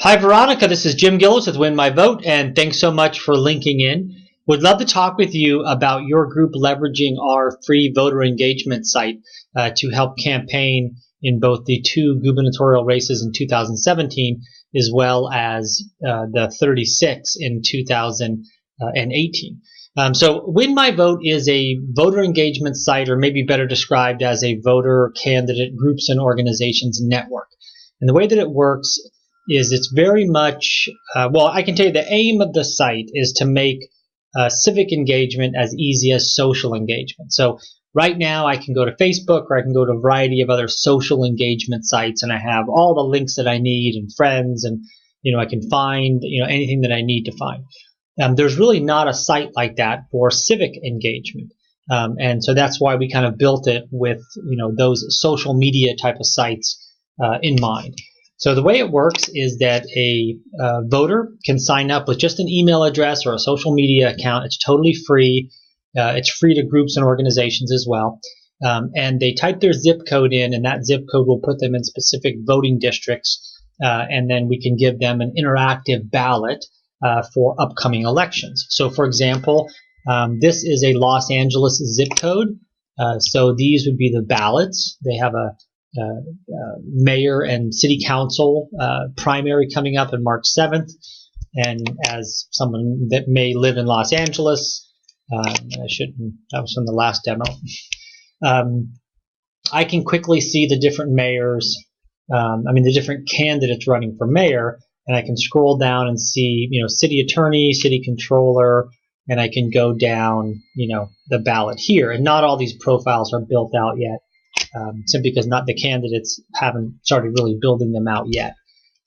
Hi, Veronica. This is Jim Gillis with Win My Vote, and thanks so much for linking in. Would love to talk with you about your group leveraging our free voter engagement site to help campaign in both the two gubernatorial races in 2017 as well as the 36 in 2018. So Win My Vote is a voter engagement site, or maybe better described as a voter candidate groups and organizations network. And the way that it works is it's very much, well, I can tell you the aim of the site is to make civic engagement as easy as social engagement. So right now I can go to Facebook, or I can go to a variety of other social engagement sites, and I have all the links that I need and friends, and I can find anything that I need to find. There's really not a site like that for civic engagement. And so that's why we kind of built it with those social media type of sites in mind. So the way it works is that a voter can sign up with just an email address or a social media account. It's totally free. It's free to groups and organizations as well. And they type their zip code in, and that zip code will put them in specific voting districts. And then we can give them an interactive ballot for upcoming elections. So for example, this is a Los Angeles zip code. So these would be the ballots. They have a mayor and city council primary coming up on March 7th. And as someone that may live in Los Angeles, that was from the last demo, I can quickly see the different mayors, the different candidates running for mayor, and I can scroll down and see, city attorney, city controller, and I can go down, the ballot here. And not all these profiles are built out yet. Simply because the candidates haven't started really building them out yet.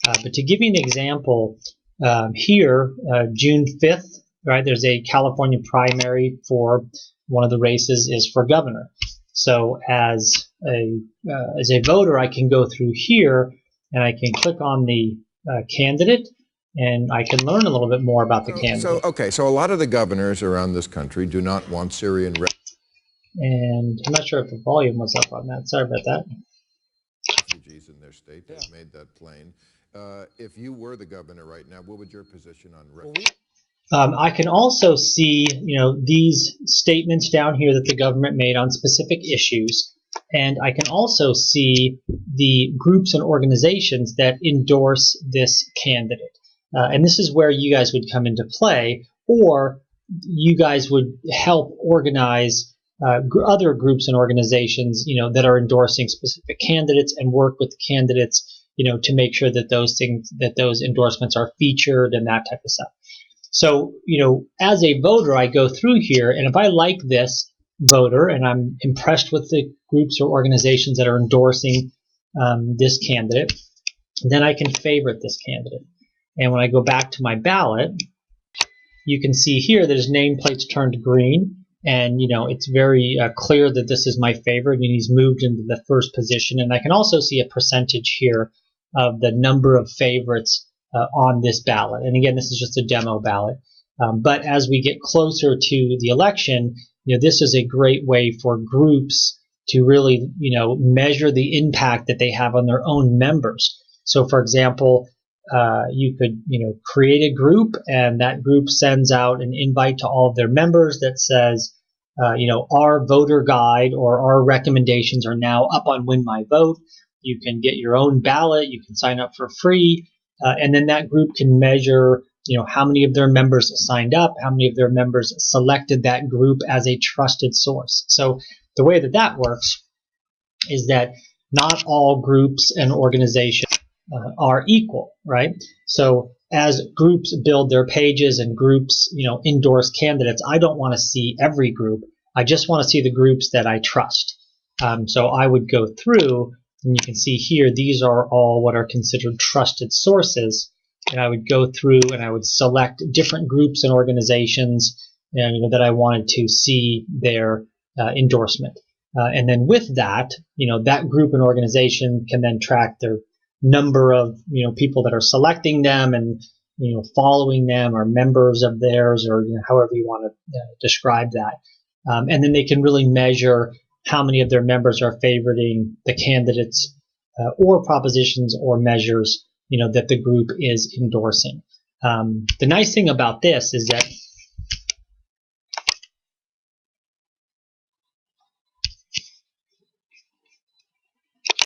But to give you an example, here, June 5th, right, there's a California primary for one of the races is for governor. So as a voter, I can go through here and I can click on the candidate, and I can learn a little bit more about the candidate. So a lot of the governors around this country do not want Syrian and I'm not sure if the volume was up on that. Sorry about that. Refugees in their state. They've made that plain. If you were the governor right now, what would your position on refugees? I can also see, these statements down here that the government made on specific issues, and I can also see the groups and organizations that endorse this candidate. And this is where you guys would come into play, or you guys would help organize other groups and organizations, that are endorsing specific candidates, and work with candidates, to make sure that those endorsements are featured and that type of stuff. So, as a voter, I go through here, and if I like this voter and I'm impressed with the groups or organizations that are endorsing this candidate, then I can favorite this candidate. And when I go back to my ballot, you can see here that his nameplate's turned green. And, it's very clear that this is my favorite, and he's moved into the first position. And I can also see a percentage here of the number of favorites on this ballot. And again, this is just a demo ballot. But as we get closer to the election, this is a great way for groups to really, measure the impact that they have on their own members. So, for example, you could, create a group, and that group sends out an invite to all of their members that says, our voter guide or our recommendations are now up on Win My Vote. You can get your own ballot. You can sign up for free. And then that group can measure, how many of their members signed up, how many of their members selected that group as a trusted source. So the way that that works is that not all groups and organizations are equal, right? So as groups build their pages and groups, endorse candidates, I don't want to see every group. I just want to see the groups that I trust. So I would go through, and you can see here, these are all what are considered trusted sources. And I would go through and I would select different groups and organizations, that I wanted to see their endorsement. And then with that, that group and organization can then track their number of people that are selecting them and following them, or members of theirs, or however you want to describe that. And then they can really measure how many of their members are favoriting the candidates or propositions or measures that the group is endorsing. The nice thing about this is that